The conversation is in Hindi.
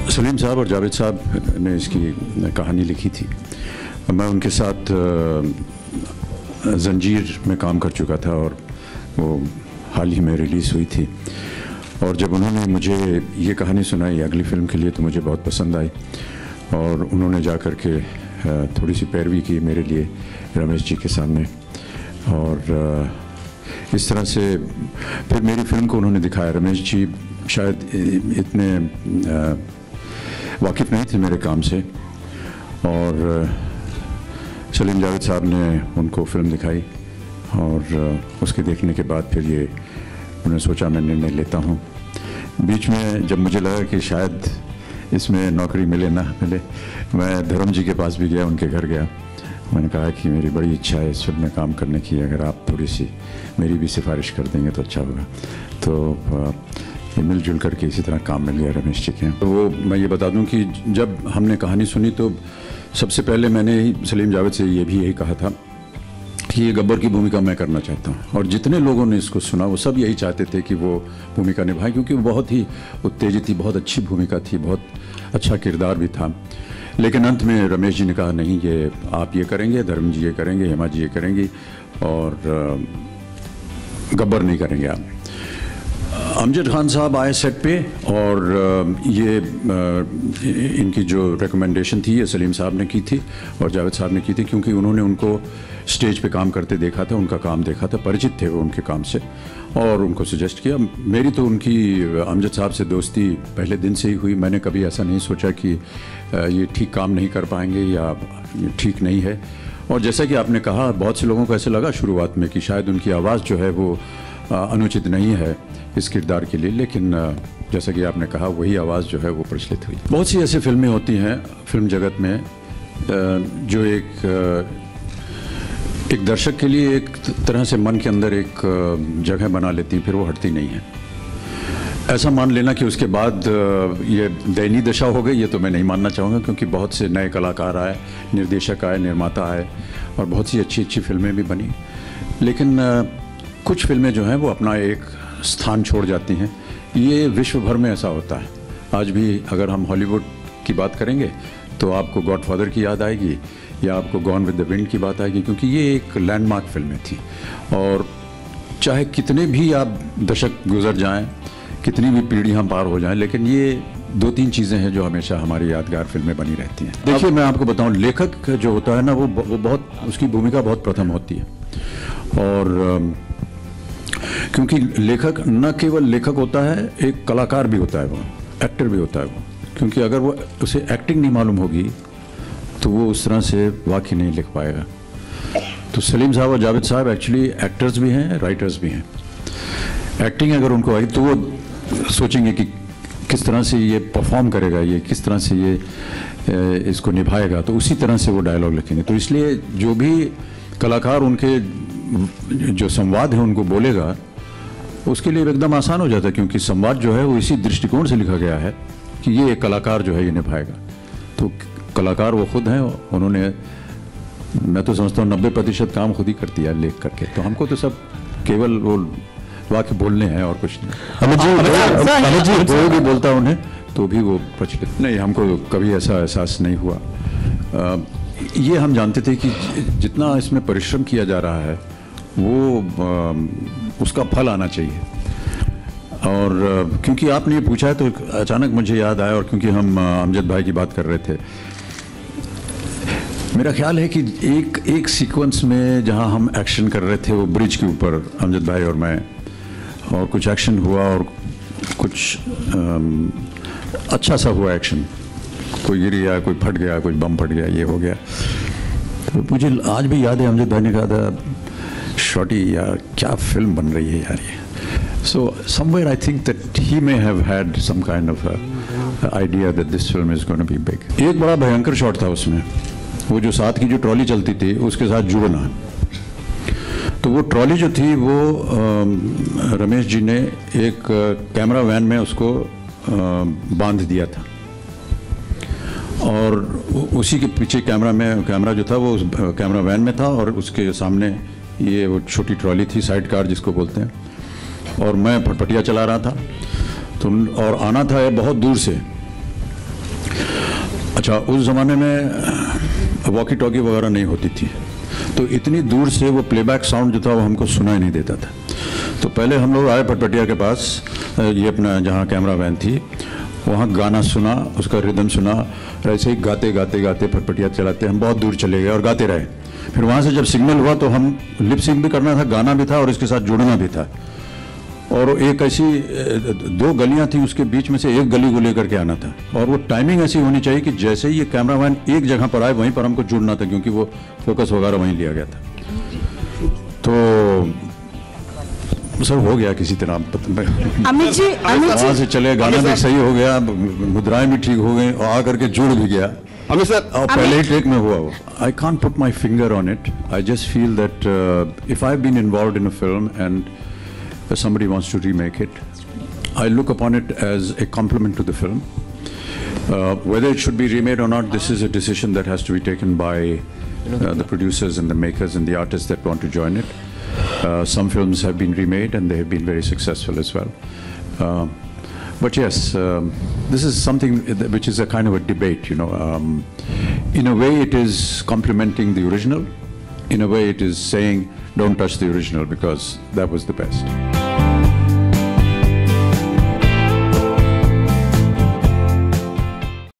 सलीम साहब और जावेद साहब ने इसकी कहानी लिखी थी। मैं उनके साथ जंजीर में काम कर चुका था और वो हाल ही में रिलीज़ हुई थी। और जब उन्होंने मुझे ये कहानी सुनाई अगली फ़िल्म के लिए तो मुझे बहुत पसंद आई और उन्होंने जा कर के थोड़ी सी पैरवी की मेरे लिए रमेश जी के सामने। और इस तरह से फिर मेरी फ़िल्म को उन्होंने दिखाया। रमेश जी शायद इतने वाकिफ़ नहीं थे मेरे काम से और सलीम जावेद साहब ने उनको फ़िल्म दिखाई और उसके देखने के बाद फिर ये उन्होंने सोचा मैं निर्णय लेता हूँ। बीच में जब मुझे लगा कि शायद इसमें नौकरी मिले ना मिले, मैं धर्म जी के पास भी गया, उनके घर गया। मैंने कहा कि मेरी बड़ी इच्छा है इस फिल्म में काम करने की, अगर आप थोड़ी सी मेरी भी सिफारिश कर देंगे तो अच्छा होगा। तो ये मिलजुल करके इसी तरह काम मिल गया रमेश जी के। तो वो मैं ये बता दूं कि जब हमने कहानी सुनी तो सबसे पहले मैंने ही सलीम जावेद से ये भी यही कहा था कि ये गब्बर की भूमिका मैं करना चाहता हूँ। और जितने लोगों ने इसको सुना वो सब यही चाहते थे कि वो भूमिका निभाए, क्योंकि वो बहुत ही उत्तेजित थी, बहुत अच्छी भूमिका थी, बहुत अच्छा किरदार भी था। लेकिन अंत में रमेश जी ने कहा नहीं, ये आप ये करेंगे, धर्म जी ये करेंगे, हेमा जी ये करेंगी और गब्बर नहीं करेंगे आप। अमजद खान साहब आए सेट पे और ये इनकी जो रिकमेंडेशन थी ये सलीम साहब ने की थी और जावेद साहब ने की थी, क्योंकि उन्होंने उनको स्टेज पे काम करते देखा था, उनका काम देखा था, परिचित थे वो उनके काम से और उनको सजेस्ट किया। मेरी तो उनकी अमजद साहब से दोस्ती पहले दिन से ही हुई। मैंने कभी ऐसा नहीं सोचा कि ये ठीक काम नहीं कर पाएंगे या ये ठीक नहीं है। और जैसा कि आपने कहा, बहुत से लोगों को ऐसे लगा शुरुआत में कि शायद उनकी आवाज़ जो है वो अनुचित नहीं है इस किरदार के लिए, लेकिन जैसा कि आपने कहा वही आवाज़ जो है वो प्रचलित हुई। बहुत सी ऐसी फिल्में होती हैं फिल्म जगत में जो एक दर्शक के लिए एक तरह से मन के अंदर एक जगह बना लेती हैं, फिर वो हटती नहीं है। ऐसा मान लेना कि उसके बाद ये दयनीय दशा हो गई, ये तो मैं नहीं मानना चाहूँगा, क्योंकि बहुत से नए कलाकार आए, निर्देशक आए, निर्माता आए और बहुत सी अच्छी अच्छी फिल्में भी बनी। लेकिन कुछ फिल्में जो हैं वो अपना एक स्थान छोड़ जाती हैं। ये विश्व भर में ऐसा होता है। आज भी अगर हम हॉलीवुड की बात करेंगे तो आपको गॉडफादर की याद आएगी या आपको गॉन विद द विंड की बात आएगी, क्योंकि ये एक लैंडमार्क फिल्में थी। और चाहे कितने भी आप दशक गुजर जाएं, कितनी भी पीढ़ियां पार हो जाएं, लेकिन ये दो तीन चीज़ें हैं जो हमेशा हमारी यादगार फिल्में बनी रहती हैं। देखिए, मैं आपको बताऊं, लेखक जो होता है ना वो बहुत, उसकी भूमिका बहुत प्रथम होती है। और क्योंकि लेखक न केवल लेखक होता है, एक कलाकार भी होता है, वो एक्टर भी होता है वो। क्योंकि अगर वो उसे एक्टिंग नहीं मालूम होगी तो वो उस तरह से वाकई नहीं लिख पाएगा। तो सलीम साहब और जावेद साहब एक्चुअली एक्टर्स भी हैं, राइटर्स भी हैं। एक्टिंग अगर उनको आई तो वो सोचेंगे कि किस तरह से ये परफॉर्म करेगा, ये किस तरह से ये इसको निभाएगा, तो उसी तरह से वो डायलॉग लिखेंगे। तो इसलिए जो भी कलाकार उनके जो संवाद है उनको बोलेगा, उसके लिए एकदम आसान हो जाता है, क्योंकि संवाद जो है वो इसी दृष्टिकोण से लिखा गया है कि ये एक कलाकार जो है ये निभाएगा। तो कलाकार वो खुद हैं, उन्होंने, मैं तो समझता हूँ 90% काम खुद ही कर दिया लिख करके। तो हमको तो सब केवल वो वाक्य बोलने हैं और कुछ नहीं। अमित जी कोई भी बोलता उन्हें तो भी वो प्रचलित नहीं। हमको कभी ऐसा एहसास नहीं हुआ। ये हम जानते थे कि जितना इसमें परिश्रम किया जा रहा है वो उसका फल आना चाहिए। और क्योंकि आपने ये पूछा है तो अचानक मुझे याद आया, और क्योंकि हम अमजद भाई की बात कर रहे थे, मेरा ख्याल है कि एक सीक्वेंस में जहां हम एक्शन कर रहे थे वो ब्रिज के ऊपर, अमजद भाई और मैं, और कुछ एक्शन हुआ और कुछ अच्छा सा हुआ एक्शन, कोई गिर गया, कोई फट गया, कोई बम फट गया, ये हो गया। तो मुझे आज भी याद है अमजद भाई ने कहा था, शॉटी यार क्या फिल्म बन रही है यार ये। So somewhere I think that he may have had some kind of a idea that this film is going to be big. एक बड़ा भयंकर शॉट था उसमें, वो जो साथ की जो ट्रॉली चलती थी उसके साथ जुड़ना। तो वो ट्रॉली जो थी वो रमेश जी ने एक कैमरा वैन में उसको बांध दिया था और उसी के पीछे कैमरा जो था वो कैमरा वैन में था और उसके सामने ये वो छोटी ट्रॉली थी, साइड कार जिसको बोलते हैं, और मैं फटफटिया चला रहा था। तो और आना था बहुत दूर से, अच्छा, उस ज़माने में वॉकी टॉकी वगैरह नहीं होती थी, तो इतनी दूर से वो प्लेबैक साउंड जो था वो हमको सुनाई नहीं देता था। तो पहले हम लोग आए पटपटिया के पास, ये अपना जहाँ कैमरा वैन थी, वहाँ गाना सुना, उसका रिदम सुना, ऐसे ही गाते गाते गाते फटफटिया चलाते हम बहुत दूर चले गए और गाते रहे। फिर वहाँ से जब सिग्नल हुआ तो हम लिप सिंक भी करना था, गाना भी था और इसके साथ जुड़ना भी था। और एक ऐसी 2 गलियाँ थी, उसके बीच में से एक गली को लेकर के आना था, और वो टाइमिंग ऐसी होनी चाहिए कि जैसे ही ये कैमरामैन एक जगह पर आए वहीं पर हमको जुड़ना था, क्योंकि वो फोकस वगैरह वहीं लिया गया था। तो सर हो गया किसी तरह, अमित जी वहाँ से चले, गाना भी सही हो गया, मुद्राएं भी ठीक हो गई और आकर के जुड़ भी गया। अमित सर, और पहले ही टेक में हुआ वो। I can't put my finger on it, I just feel that if I have been involved in a film and somebody wants to remake it, I look upon it as a compliment to the film. Whether it should be remade or not, this is a decision that has to be taken by the producers and the makers and the artists that want to join it. Some films have been remade and they have been very successful as well. But yes, this is something which is a kind of a debate, you know. In a way it is complimenting the original, in a way it is saying don't touch the original because that was the best.